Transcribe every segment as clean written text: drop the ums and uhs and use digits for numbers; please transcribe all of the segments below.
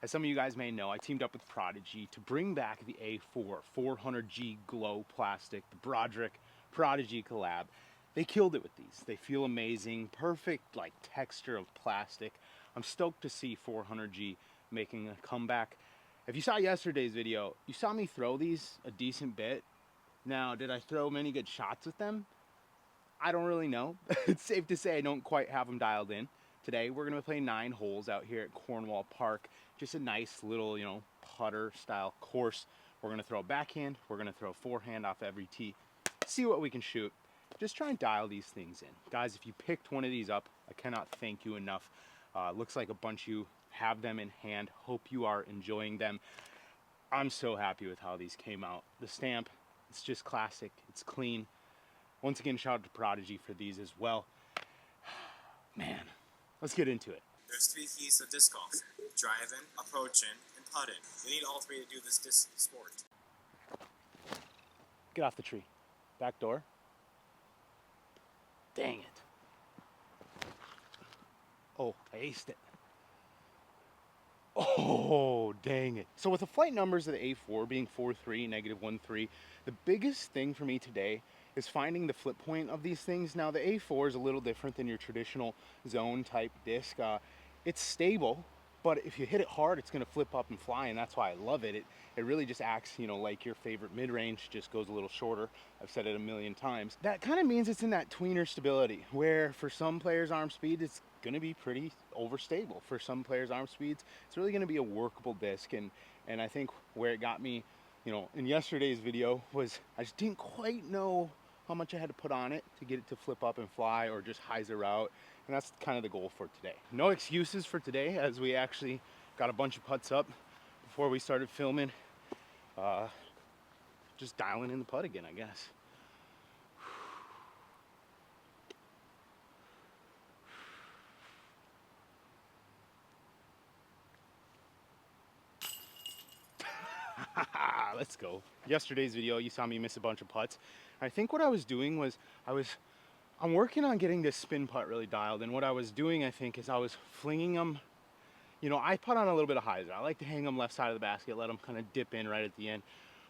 As some of you guys may know, I teamed up with Prodigy to bring back the A4 400G glow plastic, the Prodigy collab. They killed it with these. They feel amazing, perfect like texture of plastic. I'm stoked to see 400G making a comeback. If you saw yesterday's video, you saw me throw these a decent bit. Now, did I throw many good shots with them? I don't really know. It's safe to say I don't quite have them dialed in. Today we're gonna play 9 holes out here at Cornwall Park. Just a nice little, putter style course. We're gonna throw a backhand, we're gonna throw forehand off every tee, see what we can shoot. Just try and dial these things in. Guys, if you picked one of these up, I cannot thank you enough. Looks like a bunch of you have them in hand. Hope you are enjoying them. I'm so happy with how these came out. The stamp, it's just classic, it's clean. Once again, shout out to Prodigy for these as well. Man, let's get into it. There's 3 keys to disc golf: driving, approaching, and putting. You need all 3 to do this disc sport. Get off the tree. Back door. Dang it. Oh, I aced it. Oh, dang it. So with the flight numbers of the A4 being 4.3, -1.3, the biggest thing for me today is finding the flip point of these things. Now the A4 is a little different than your traditional zone type disc. It's stable, but if you hit it hard, it's gonna flip up and fly, and that's why I love it. It really just acts, like your favorite mid-range, just goes a little shorter. I've said it a million times. That kind of means it's in that tweener stability, where for some players' arm speed, it's gonna be pretty overstable. For some players' arm speeds, it's really gonna be a workable disc, and I think where it got me, in yesterday's video was I just didn't quite know how much I had to put on it to get it to flip up and fly or just hyzer out. And that's kind of the goal for today. No excuses for today, as we actually got a bunch of putts up before we started filming. Just dialing in the putt again, I guess. Let's go. Yesterday's video, you saw me miss a bunch of putts. I think what I was doing was I'm working on getting this spin putt really dialed, and what I was doing, I think, is I was flinging them. I putt on a little bit of hyzer. I like to hang them left side of the basket, let them kind of dip in right at the end.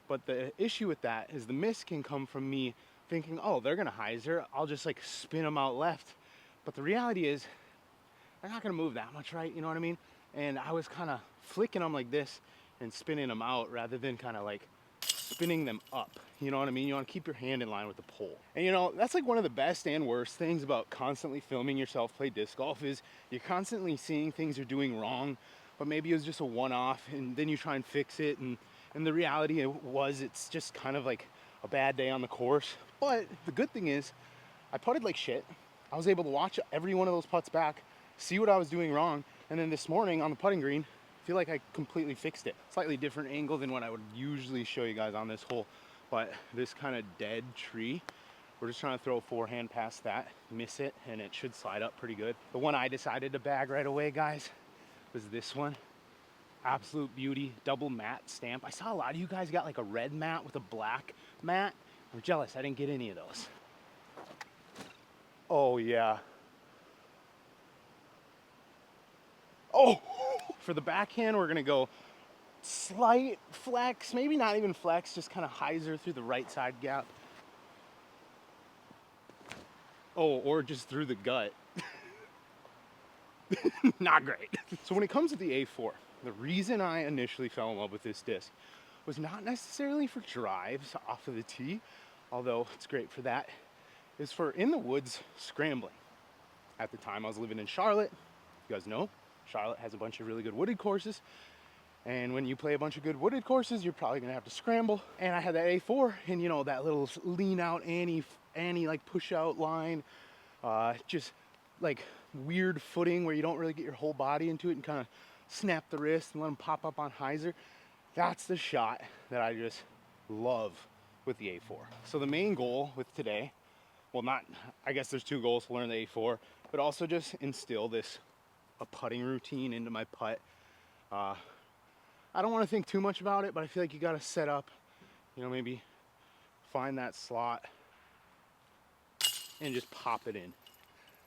But the issue with that is the miss can come from me thinking, oh, they're gonna hyzer, I'll just like spin them out left. But the reality is, they're not gonna move that much right, you know what I mean? And I was kind of flicking them like this and spinning them out rather than kind of like spinning them up. You know what I mean? You want to keep your hand in line with the pole. And that's like one of the best and worst things about constantly filming yourself play disc golf is you're constantly seeing things you're doing wrong, but maybe it was just a one-off and then you try and fix it, and the reality it's just kind of like a bad day on the course. But the good thing is I putted like shit. I was able to watch every one of those putts back, see what I was doing wrong, and then this morning on the putting green, I feel like I completely fixed it. Slightly different angle than what I would usually show you guys on this hole, but this kind of dead tree, we're just trying to throw a forehand past that, miss it, and it should slide up pretty good. The one I decided to bag right away, guys, was this one. Absolute beauty, double matte stamp. I saw a lot of you guys got like a red mat with a black mat. I'm jealous, I didn't get any of those. Oh yeah. Oh! For the backhand, we're gonna go slight flex, maybe not even flex, just kind of hyzer through the right side gap. Oh, or just through the gut. Not great. So when it comes to the A4, the reason I initially fell in love with this disc was not necessarily for drives off of the tee, although it's great for that, is for in the woods scrambling. At the time I was living in Charlotte. You guys know, Charlotte has a bunch of really good wooded courses, and when you play a bunch of good wooded courses, you're probably gonna have to scramble. And I had that A4, and that little lean out Annie like push out line, just like weird footing where you don't really get your whole body into it and kind of snap the wrist and let them pop up on hyzer. That's the shot that I just love with the A4. So the main goal with today, I guess there's 2 goals: to learn the A4, but also just instill a putting routine into my putt. I don't want to think too much about it, but I feel like you got to set up, maybe find that slot and just pop it in.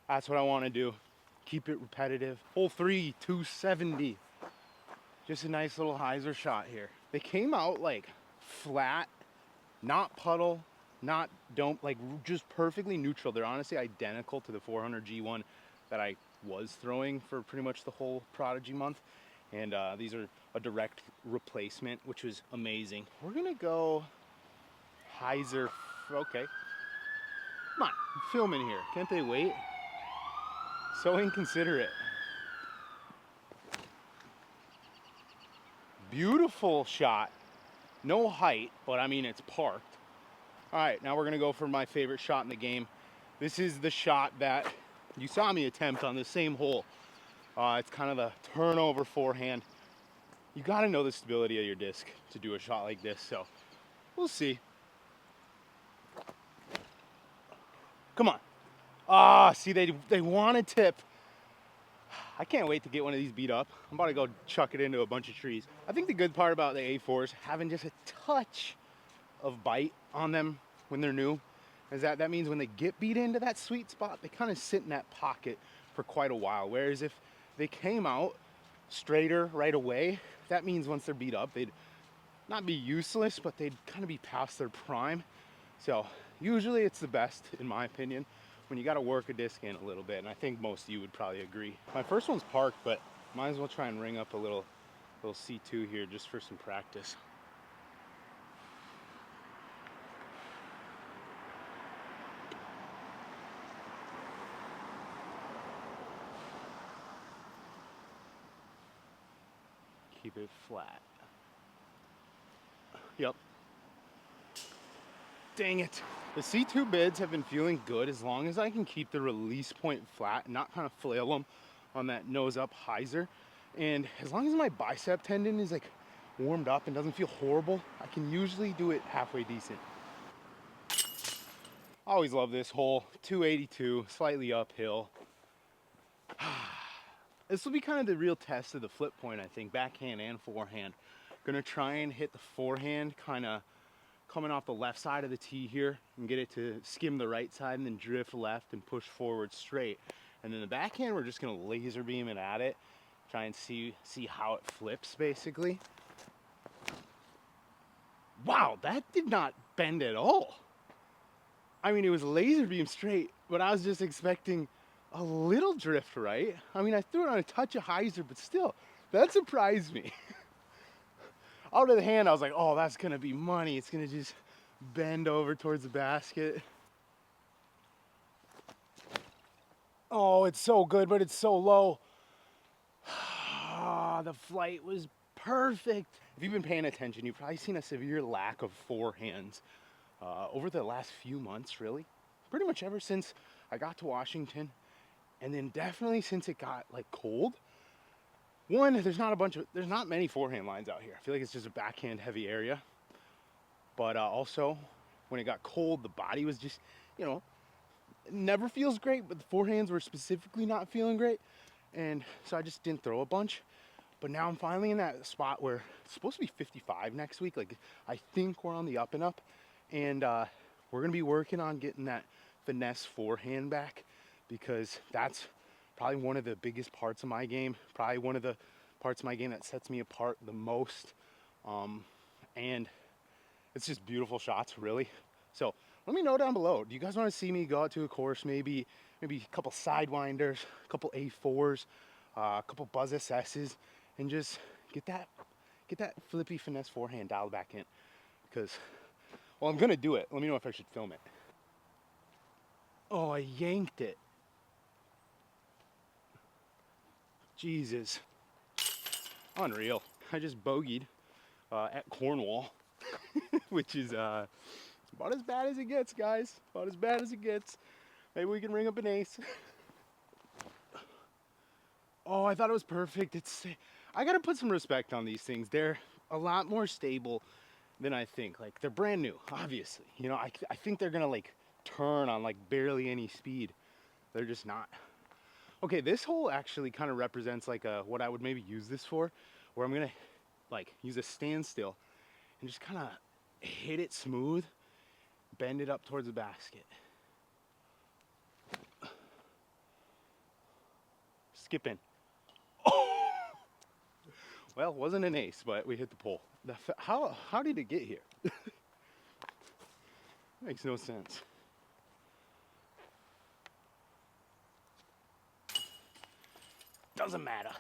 That's what I want to do. Keep it repetitive. Hole 3, 270. Just a nice little hyzer shot here. They came out like flat, not puddle, not don't, like just perfectly neutral. They're honestly identical to the 400 G1 that I was throwing for pretty much the whole Prodigy month. And these are a direct replacement, which was amazing. We're gonna go hyzer, okay. Come on, I'm filming here. Can't they wait? So inconsiderate. Beautiful shot. No height, but I mean, it's parked. All right, now we're gonna go for my favorite shot in the game. This is the shot that you saw me attempt on the same hole. It's kind of the turnover forehand. You gotta know the stability of your disc to do a shot like this, so we'll see. Come on. Ah, see, they want to tip. I can't wait to get one of these beat up. I'm about to go chuck it into a bunch of trees. I think the good part about the A4s having just a touch of bite on them when they're new is that means when they get beat into that sweet spot, they kind of sit in that pocket for quite a while. Whereas if they came out straighter right away, that means once they're beat up, they'd not be useless, but they'd kind of be past their prime. So usually it's the best, in my opinion, when you got to work a disc in a little bit, and I think most of you would probably agree. My first one's parked, but might as well try and ring up a little C2 here just for some practice. Keep it flat. Yep. Dang it. The C2 bids have been feeling good as long as I can keep the release point flat and not kind of flail them on that nose up hyzer. And as long as my bicep tendon is like warmed up and doesn't feel horrible, I can usually do it halfway decent. Always love this hole. 282, slightly uphill. This will be kind of the real test of the flip point, I think, backhand and forehand. Gonna try and hit the forehand kind of coming off the left side of the tee here and get it to skim the right side and then drift left and push forward straight. And then the backhand, we're just gonna laser beam it at it, try and see how it flips basically. Wow, that did not bend at all. I mean, it was laser beam straight, but I was just expecting a little drift right. I mean, I threw it on a touch of hyzer, but still, that surprised me. Out of the hand, I was like, oh, that's gonna be money. It's gonna just bend over towards the basket. Oh, it's so good, but it's so low. The flight was perfect. If you've been paying attention, you've probably seen a severe lack of forehands over the last few months, really. Pretty much ever since I got to Washington, and then definitely since it got like cold. One, there's not many forehand lines out here. I feel like it's just a backhand heavy area. But also, when it got cold, the body was just, you know, it never feels great, but the forehands were specifically not feeling great. And so I just didn't throw a bunch. But now I'm finally in that spot where it's supposed to be 55 next week. Like, I think we're on the up and up. And we're going to be working on getting that finesse forehand back, because that's probably one of the biggest parts of my game. Probably one of the parts of my game that sets me apart the most. And it's just beautiful shots, really. So let me know down below. Do you guys want to see me go out to a course, maybe a couple sidewinders, a couple A4s, a couple Buzz SS's, and just get that flippy finesse forehand dialed back in? Because, well, I'm gonna do it. Let me know if I should film it. Oh, I yanked it. Jesus. Unreal. I just bogeyed at Cornwall, which is about as bad as it gets, guys. About as bad as it gets. Maybe we can ring up an ace. Oh, I thought it was perfect. I gotta put some respect on these things. They're a lot more stable than I think. Like, they're brand new, obviously. You know, I think they're gonna like turn on like barely any speed. They're just not. Okay, this hole actually kind of represents like what I would maybe use this for, where I'm gonna like use a standstill and just kind of hit it smooth, bend it up towards the basket. Skip in. Oh! Well, it wasn't an ace, but we hit the pole. How did it get here? Makes no sense. Doesn't matter.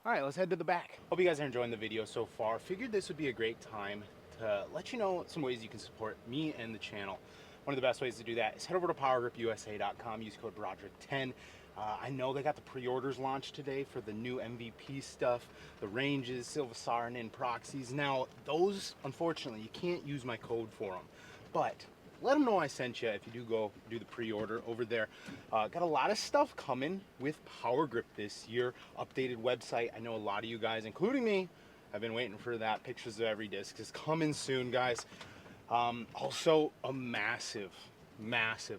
All right, let's head to the back. Hope you guys are enjoying the video so far. Figured this would be a great time to let you know some ways you can support me and the channel. One of the best ways to do that is head over to powergripusa.com, use code Broderick10. I know they got the pre-orders launched today for the new MVP stuff, the ranges, Silva Saarinen proxies. Now, those, unfortunately, you can't use my code for them, but let them know I sent you if you do go do the pre-order over there. Got a lot of stuff coming with Power Grip this year. Updated website. I know a lot of you guys, including me, have been waiting for that. Pictures of every disc is coming soon, guys. Also, a massive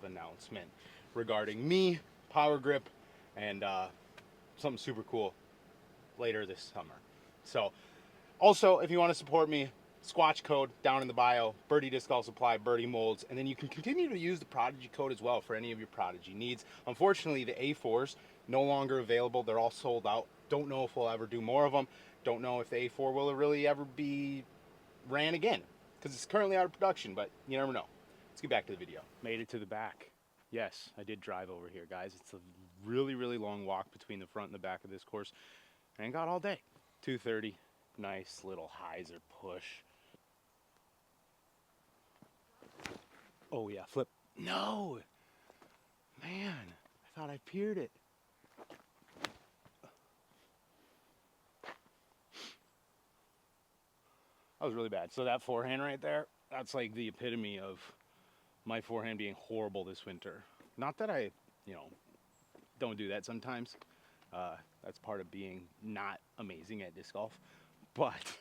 announcement regarding me, Power Grip, and something super cool later this summer. So, also, if you want to support me, Squatch code down in the bio, Birdie Disc Golf Supply, Birdie Molds, and then you can continue to use the Prodigy code as well for any of your Prodigy needs. Unfortunately, the A4s no longer available. They're all sold out. Don't know if we'll ever do more of them. Don't know if the A4 will really ever be ran again because it's currently out of production, but you never know. Let's get back to the video. Made it to the back. Yes, I did drive over here, guys. It's a really long walk between the front and the back of this course. I ain't got all day. 2:30. Nice little hyzer push. Oh yeah, flip. No! Man, I thought I peered it. That was really bad. So that forehand right there, that's like the epitome of my forehand being horrible this winter. Not that I, don't do that sometimes. That's part of being not amazing at disc golf. But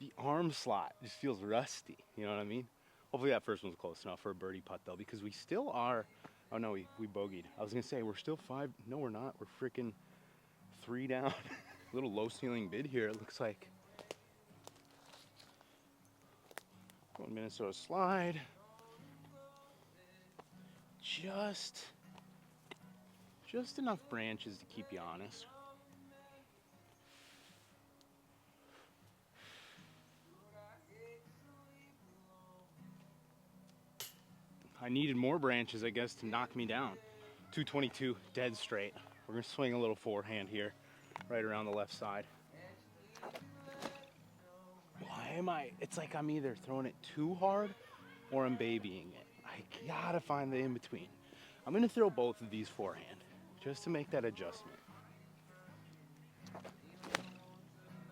the arm slot just feels rusty. You know what I mean? Hopefully that first one's close enough for a birdie putt, though, because we still are... Oh, no, we bogeyed. I was going to say, we're still 5... No, we're not. We're freaking 3 down. Little low ceiling bid here, it looks like. Going Minnesota slide. Just enough branches to keep you honest. I needed more branches, I guess, to knock me down. 222, dead straight. We're gonna swing a little forehand here, right around the left side. Why am I? It's like I'm either throwing it too hard or I'm babying it. I gotta find the in-between. I'm gonna throw both of these forehand, just to make that adjustment.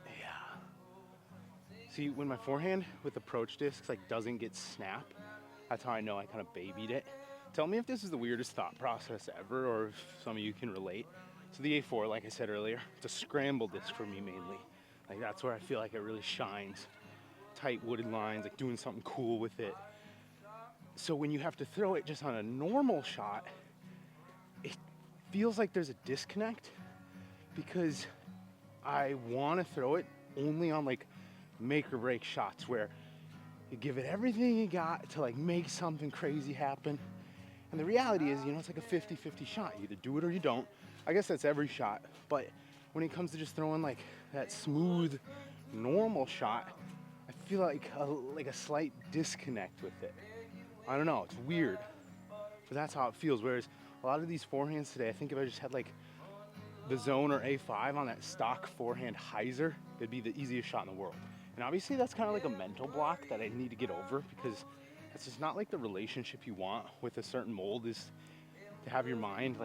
Yeah. See, when my forehand with approach discs doesn't get snap, that's how I know I kind of babied it. Tell me if this is the weirdest thought process ever, or if some of you can relate. So the A4, like I said earlier, it's a scramble disc for me mainly. That's where I feel like it really shines. Tight wooded lines, doing something cool with it. So when you have to throw it just on a normal shot, it feels like there's a disconnect because I want to throw it only on make or break shots where you give it everything you got to make something crazy happen. And the reality is, it's like a 50-50 shot. You either do it or you don't. I guess that's every shot. But when it comes to just throwing that smooth, normal shot, I feel like a slight disconnect with it. I don't know, it's weird. But that's how it feels. Whereas a lot of these forehands today, I think if I just had the zone or A5 on that stock forehand hyzer, it'd be the easiest shot in the world. And obviously that's kind of a mental block that I need to get over because that's just not the relationship you want with a certain mold is to have your mind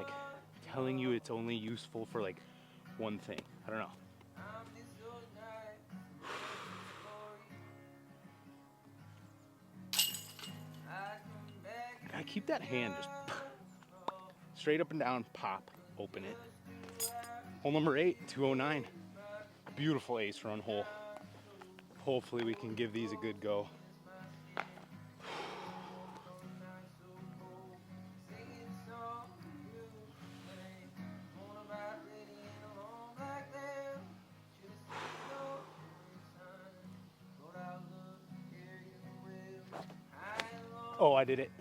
telling you it's only useful for one thing. I don't know. I keep that hand just straight up and down, pop, open it. Hole number 8, 209. Beautiful ace run hole. Hopefully we can give these a good go. Oh, I did it.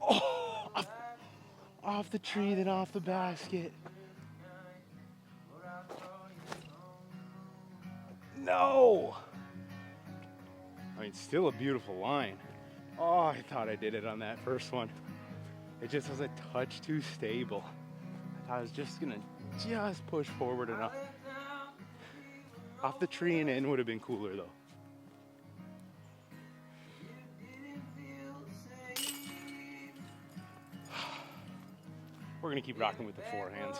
Oh, off the tree, then off the basket. No! I mean, still a beautiful line. Oh, I thought I did it on that first one. It just was a touch too stable. I thought I was just gonna push forward enough. Off the tree and in would have been cooler though. We're gonna keep rocking with the forehands.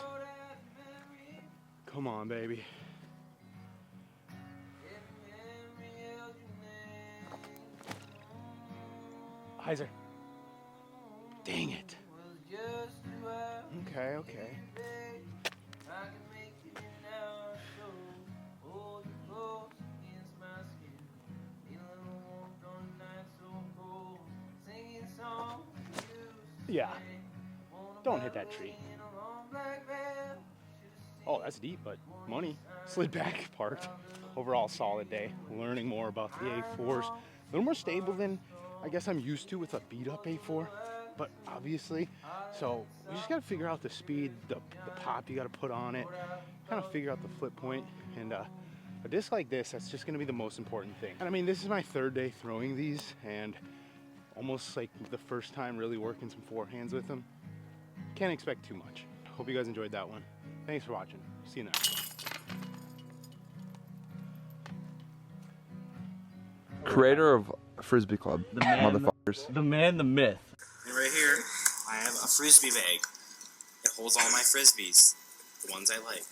Come on, baby. Heiser. Dang it. Okay, okay. Yeah. Don't hit that tree. Oh, that's deep, but money. Slid back, parked. Overall, solid day. Learning more about the A4s. A little more stable than I guess I'm used to with a beat-up A4. But obviously, so we just gotta figure out the speed, the pop you gotta put on it, kind of figure out the flip point, and a disc like this, that's just gonna be the most important thing. And I mean, this is my third day throwing these, and almost like the first time really working some forehands with them. Can't expect too much. Hope you guys enjoyed that one. Thanks for watching. See you next one. Creator of Frisbee Club, The man, motherfuckers. the man, the myth. And right here, I have a frisbee bag. It holds all my frisbees, the ones I like.